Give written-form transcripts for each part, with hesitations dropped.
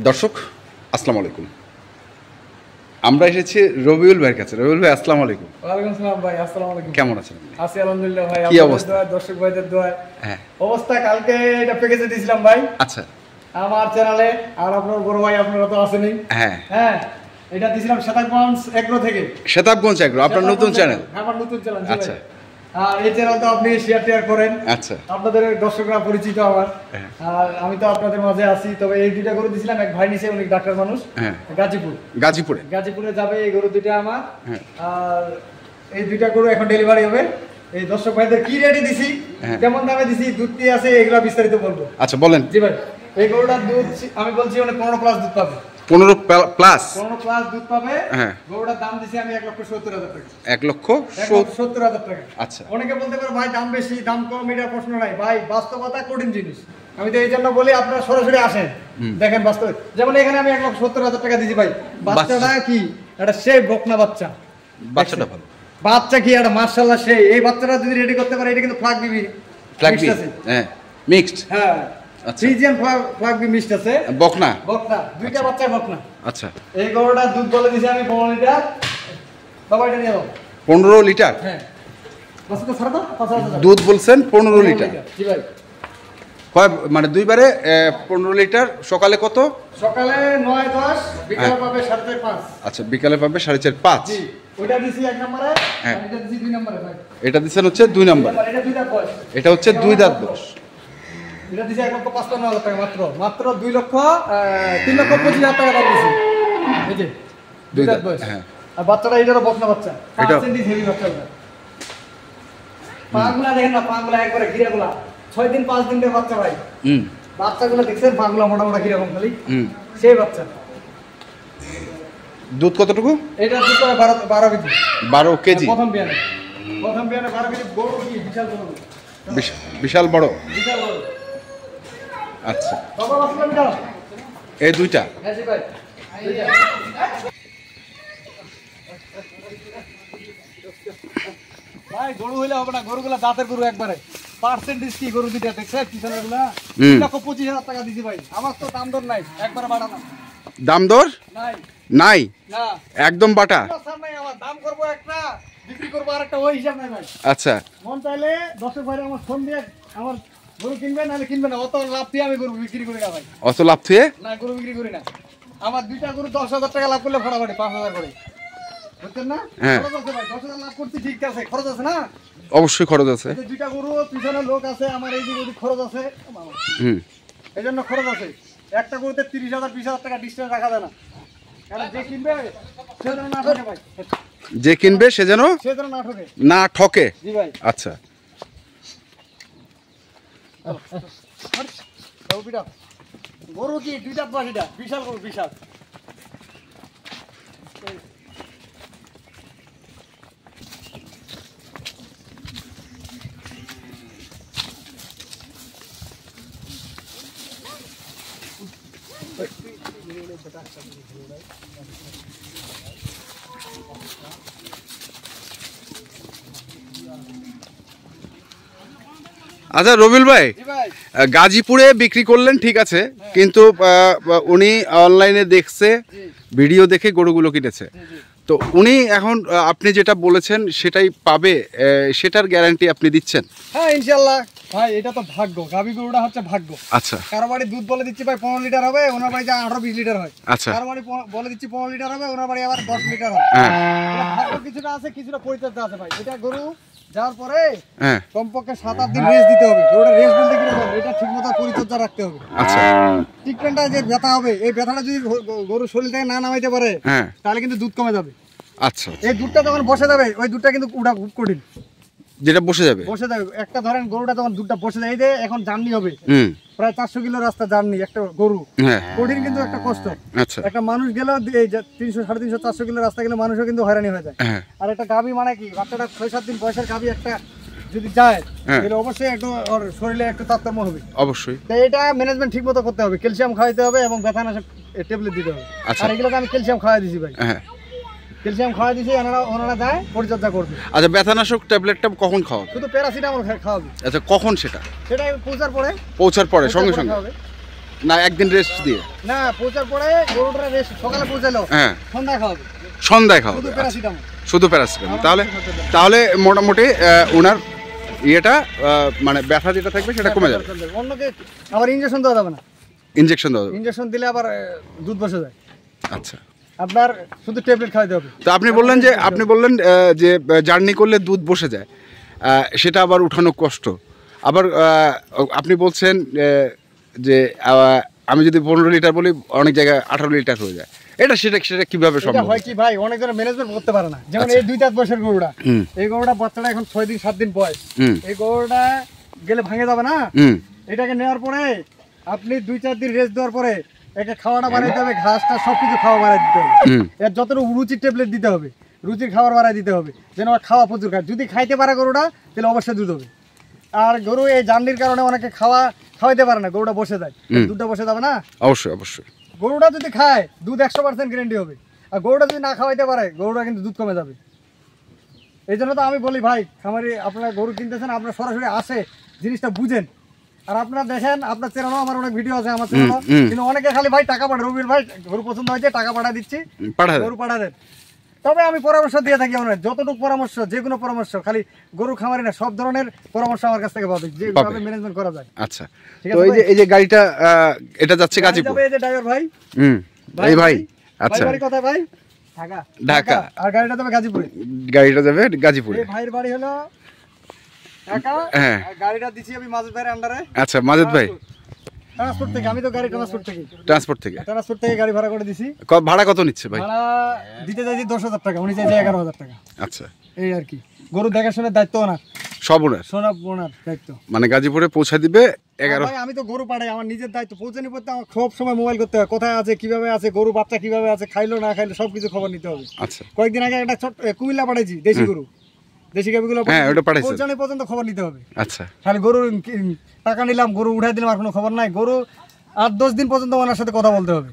দর্শক আসসালামু আলাইকুম। আমরা এসেছি রবিউল ভাইয়ের কাছে। রবিউল ভাই আসসালামু আলাইকুম। ওয়ালাইকুম আসসালাম ভাই, আসসালামু আলাইকুম। কেমন আছেন? আছি আলহামদুলিল্লাহ ভাই। কি অবস্থা? দর্শক ভাইদের দোয়া। হ্যাঁ, অবস্থা কালকে এটা প্যাকেজে দিয়েছিলাম ভাই আচ্ছা। আমার চ্যানেলে, আর আপনার বড় ভাই আপনারা তো আসেনই। হ্যাঁ হ্যাঁ, এটা দিয়েছিলাম শতাবগঞ্জ এগ্রো থেকে। শতাবগঞ্জ এগ্রো আপনার নতুন চ্যানেল? আমার নতুন চ্যানেল। আচ্ছা। আর এই চ্যানেল তো আপনি শেয়ার করেন। আচ্ছা, আপনাদের দর্শকরা পরিচিত আমার। আর আমি তো আপনাদের মাঝে আছি। তবে এই দুইটা গরু দিয়েছিলাম, এক ভাই নিচে, উনি ডাক্তার মানুষ। হ্যাঁ, গাজীপুরে যাবে এই গরু দুইটা আমার। হ্যাঁ। আর এই দুইটা গরু এখন ডেলিভারি হবে। এই দর্শক ভাইদের কি রেটে দিছি, কেমন দামে দিছি, দুধ কি আছে, এগুলো বিস্তারিত বলবো। আচ্ছা বলেন। জি ভাই, এই গরুটার দুধ আমি বলছি মানে 15 প্লাস দুধ পাবে। 15 প্লাস দুধ পাবে। হ্যাঁ। গরুটার দাম দিছি আমি 1,70,000 টাকা। 1,70,000 টাকা। আচ্ছা। অনেকে বলতে পারে ভাই দাম বেশি, দাম কম, এটা প্রশ্ন নাই ভাই। বাস্তবতা কঠিন জিনিস। আমি তো এই জন্য বলি আপনারা সরাসরি আসেন, দেখেন বাস্তবে। যেমন এখানে আমি 1,70,000 টাকা দিছি ভাই। বাচ্চাটা কি এটা সেই বকনা বাচ্চা। বাচ্চাটা ভালো। বাচ্চা কি এটা মাশাআল্লাহ সেই। এই বাচ্চাটা যদি রেডি করতে পারে, এটা কিন্তু ফ্ল্যাগ বিবি। হ্যাঁ, মিক্সড। হ্যাঁ, আচ্ছা। ফ্রিজিয়ান ফ্ল্যাগ বিবি মিক্সড আছে। বকনা দুইটা বাচ্চা বকনা। আচ্ছা। এই গরুটা দুধ বলে দিছি আমি 15 লিটার। বাবা এটা নিয়ে যাও। 15 লিটার? হ্যাঁ। বাচ্চাটা ছাড়া দাও, 5,000 দুধ বলছেন 15 লিটার। জি ভাই। কয় মানে দুইবারে 15 লিটার। সকালে কত? সকালে 9-10, বিকালে পাবে 4.5। আচ্ছা, বিকালে পাবে 4.5। জি, ওইটা দিছি 1 নম্বরে, হ্যাঁ। আর এটা দিছি 2 নম্বরে ভাই। এটা দিছেন হচ্ছে 2 নম্বর। এটা 2 দাঁত বয়স। এটা হচ্ছে 2 দাঁত বয়স। এটা দিছি 1,55,000 টাকা মাত্র 3,25,000 টাকা দাম দিছি। এই যে 2 দাঁত বয়স। হ্যাঁ। আর বাচ্চাটা এটারও বকনা বাচ্চা। এটা 5 সেন্টি হেভি বাচ্চাটা। পাগুলা দেখেন না, পাগুলা একবারে গিরাগুলা 6 দিন 5 দিনের বাচ্চা ভাই। বাচ্চাগুলো দেখছেন পাগুলা মোটা কিরকম খালি। সেই বাচ্চা। দুধ কতটুকু? এটা দুধ 12 কেজি। 12 কেজি। প্রথম বিয়ানে 12 কেজি। বড় কি বিশাল বড়। বিশাল বড়। বিশাল বড়। আচ্ছা। বাবা আসলে দাও। এই দুইটা? হ্যাঁ জি ভাই। ভাই গরু হইলে হবে না, গরুগুলা দাঁতের গরু একবারে। পার্সেন্টেজ কি গরু দুইটা দেখছেন পিছনেরগুলা? 3,25,000 টাকা দিছি ভাই। আমার তো দাম দর নাই, একবারে বাটা না। দাম দর নাই নাই? না, একদম বাটা। স্যার নাই। আমার দাম করব একটা, বিক্রি করব আরেকটা, ওই হিসাব নাই ভাই। আচ্ছা। মন চাইলে দর্শক ভাই আমার ফোন দিয়ে আমার গরু কিনবেন, নাহলে কিনবেন না। অত লাভ দিয়ে আমি গরু বিক্রি করি না ভাই। অত লাভ থুয়ে না, গরু বিক্রি করি না। আমার দুইটা গরু 10,000 টাকা লাভ করলে ফাটাফাটি 5,000 করে, বুঝছেন না? খরচ আছে ভাই, 10,000 লাভ করছি ঠিক আছে, খরচ আছে না? অবশ্যই খরচ আছে। এই দুইটা গরু পিছনে লোক আছে, আমার এই যে খরচ আছে। এই জন্য খরচ আছে। একটা গরুতে 30,000 20,000 টাকা ডিস্টেন্স রাখা যায় না। কারণ যে কিনবে সে যেন না ঠকে ভাই। যে কিনবে সে যেন না ঠকে। জি ভাই। আচ্ছা। গরু কি দুইটা পাশিটা বিশাল গরু, বিশাল। আচ্ছা রবিউল ভাই, গাজীপুরে বিক্রি করলেন ঠিক আছে, কিন্তু উনি অনলাইনে দেখছে, ভিডিও দেখে গরুগুলো কিনেছে। তো উনি এখন আপনি যেটা বলেছেন সেটাই পাবে, সেটার গ্যারান্টি আপনি দিচ্ছেন? হ্যাঁ ইনশাআল্লাহ ভাই। এটা তো ভাগ্য, গাভী গরুটা হচ্ছে ভাগ্য। আচ্ছা। কারো বাড়ি দুধ বলে দিচ্ছি ভাই 15 লিটার হবে, ওনার বাড়ি 18-20 লিটার হয়। আচ্ছা। কারো বাড়ি বলে দিচ্ছি 15 লিটার হবে, ওনার বাড়ি আবার 10 লিটার হয়। ভাগ্য কিছুটা আছে, কিছুটা পরিচর্যা আছে ভাই। এটা গরু যাওয়ার পরে কমপক্ষে 7-8 দিন রেস্ট দিতে হবে। গরুটা রেস্ট বলতে কি হবে, এটা ঠিকমতো পরিচর্যা রাখতে হবে। আচ্ছা। ট্রিটমেন্টটা যে ব্যথা হবে, এই ব্যথাটা যদি গরু শরীর থেকে না নামাইতে পারে, তাহলে কিন্তু দুধ কমে যাবে। আচ্ছা। এই দুধটা যখন বসে যাবে, ওই দুধটা কিন্তু উঠা খুব কঠিন। যেটা বসে যাবে একটা ধরেন গরুটা যখন দুধটা বসে যায়, এই যে এখন জার্নি হবে প্রায় 400 কিলো রাস্তা জার্নি, একটা গরু কঠিন কিন্তু একটা কষ্ট। একটা মানুষ গেলেও 300-350-400 কিলো রাস্তা গেলে মানুষও কিন্তু হয়রানি হয়ে যায়। আর একটা গাভী মানে কি, বাচ্চাটা 6-7 দিন বয়সের গাভী একটা যদি যায়, তাহলে অবশ্যই একটু ওর শরীরে একটু তারতম্য হবে। অবশ্যই। তো এটা ম্যানেজমেন্ট ঠিক মতো করতে হবে। ক্যালসিয়াম খাওয়াইতে হবে এবং ব্যথানাশক ট্যাবলেট দিতে হবে। আর এগুলোকে আমি ক্যালসিয়াম খাওয়াই দিছি ভাই। ক্যালসিয়াম খাওয়াই দিছি, ওনারা যায় পরিচর্যা করবে। আচ্ছা, ব্যথানাশক ট্যাবলেটটা কখন খাওয়াবে? শুধু প্যারাসিটামল খাওয়াবে। আচ্ছা, কখন সেটা? সেটা পৌঁছার পরে সঙ্গে সঙ্গে। না একদিন রেস্ট দিয়ে? না, পৌঁছার পরে গরুটা রেস্ট, সকালে পৌঁছালো, হ্যাঁ, সন্ধ্যায় খাওয়াবে। সন্ধ্যায় খাওয়াবে, শুধু প্যারাসিটামল। তাহলে মোটামুটি ওনার ইয়েটা মানে ব্যথা যেটা থাকবে সেটা কমে যাবে। অন্যকে আবার ইনজেকশন দেওয়া যাবে না। ইনজেকশন দেওয়া যাবে? ইনজেকশন দিলে আবার দুধ বসে যায়। আচ্ছা, আপনার শুধু ট্যাবলেট খাওয়াতে হবে। তো আপনি বললেন যে জার্নি করলে দুধ বসে যায়, সেটা আবার উঠানো কষ্ট। আবার আপনি বলছেন যে আমি যদি 15 লিটার বলি, অনেক জায়গায় 18 লিটার হয়ে যায়। সেটা কিভাবে সম্ভব হয়? কি ভাই, অনেক জন ম্যানেজমেন্ট করতে পারে না। যেমন এই 2 দাঁত বয়সের গরুটা, এই গরুটা বাচ্চাটা এখন 6 দিন 7 দিন বয়স, এই গরুটা গেলে ভাঙে যাবে না। এটাকে নেওয়ার পরে আপনি 2-4 দিন রেস্ট দেওয়ার পরে একে খাওয়াটা বাড়াইতে হবে, ঘাসটা সবকিছু খাওয়া বাড়াই দিতে হবে। এর যতটুকু রুচির ট্যাবলেট দিতে হবে, রুচির খাবার বাড়াই দিতে হবে, যেন খাওয়া প্রচুর খায়। যদি খাইতে পারে গরুটা, তাহলে অবশ্যই দুধ হবে। আর গরু এই জার্নির কারণে অনেকে খাওয়াইতে পারে না, গরুটা বসে যায়, দুধটা বসে যাবে না। অবশ্যই গরুটা যদি খায় দুধ 100% গ্যারান্টি হবে। আর গরুটা যদি না খাওয়াইতে পারে, গরুটা কিন্তু দুধ কমে যাবে। এই জন্য তো আমি বলি ভাই, খামারি আপনারা গরু কিনতেছেন, আপনারা সরাসরি আসে জিনিসটা বুঝেন। আর আপনারা দেখেন, আপনার চ্যানেলও আমার অনেক ভিডিও আছে, আমার চ্যানেলও, কিন্তু অনেকে খালি ভাই টাকা পাঠায়, রবির ভাই গরু পছন্দ হয়েছে টাকা পাঠা দিচ্ছি, গরু পাঠা দেন। তবে আমি পরামর্শ দিয়ে থাকি, আমার যতটুকু পরামর্শ, যে কোনো পরামর্শ, খালি গরু খামারি না, সব ধরনের পরামর্শ আমার কাছ থেকে পাবে, যেভাবে ম্যানেজমেন্ট করা যায়। আচ্ছা, তো এই যে গাড়িটা এটা যাচ্ছে গাজীপুর, এই যে ড্রাইভার ভাই, এই ভাই, আচ্ছা বাড়ি কোথায় ভাই? ঢাকা। আর গাড়িটা যাবে গাজীপুরে। এই ভাইয়ের বাড়ি হলো ঢাকা। হ্যাঁ, গাড়িটা দিছি আমি মাজেদ ভাইয়ের আন্ডারে। আচ্ছা, মাজেদ ভাই ট্রান্সপোর্ট থেকে, আমি তো গাড়ি ট্রান্সপোর্ট থেকে গাড়ি ভাড়া করে দিছি। ভাড়া কত নিচ্ছে ভাই? ভাড়া দিতে যাচ্ছি 10,000 টাকা, উনি চাইছে 11,000 টাকা। আচ্ছা, এই আর কি। গরু দেখাশোনার দায়িত্ব ওনার, সব ওনার দায়িত্ব। মানে গাজীপুরে পৌঁছা দিবে 11। ভাই আমি তো গরু পাঠাই, আমার নিজের দায়িত্ব। পৌঁছানি পড়তে আমার সব সময় মোবাইল করতে হয়, কোথায় আছে, কিভাবে আছে, গরু বাচ্চা কিভাবে আছে, খাইলো না খাইলো সবকিছু খবর নিতে হবে। আচ্ছা, কয়েকদিন আগে একটা ছোট কুমিল্লা পাঠাইছি, দেশি গরু, দেশি গাভিগুলো পৌঁছানি পর্যন্ত খবর নিতে হবে। আচ্ছা, খালি গরু টাকা নিলাম, গরু উঠাই দিলাম, আর কোনো খবর নাই। গরু 8-10 দিন পর্যন্ত ওনার সাথে কথা বলতে হবে,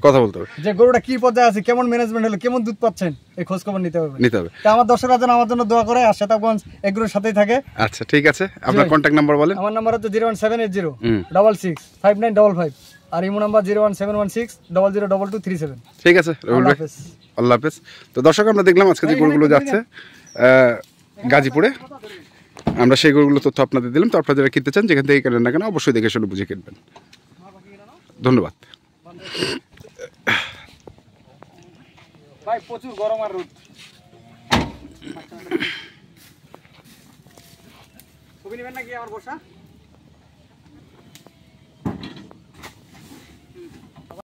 যে গরুটা কি পর্যায়ে আছে, কেমন ম্যানেজমেন্ট হলো, কেমন দুধ পাচ্ছেন, এই খোঁজ খবর নিতে হবে। তা আমার দর্শকরা যেন আমার জন্য দোয়া করে, আর শতাবগঞ্জ এগুলোর সাথেই থাকে। আচ্ছা, ঠিক আছে, আপনার কন্ট্যাক্ট নাম্বার বলেন। আমার নাম্বার হচ্ছে 01780665955, আর ইমো নাম্বার 01716002237। ঠিক আছে রবিউল ভাই, আল্লাহ হাফেজ। তো দর্শক, আমরা দেখলাম আজকে যে গরুগুলো যাচ্ছে গাজীপুরে, আমরা সেই গরুগুলো তথ্য আপনাদের দিলাম। তো আপনারা যারা কিনতে চান, যেখান থেকে কেনেন না কেন, অবশ্যই দেখে শুনে বুঝে কিনবেন। ধন্যবাদ ভাই। প্রচুর গরম আর রোদ। ছবি নেবেন নাকি আমার বসা?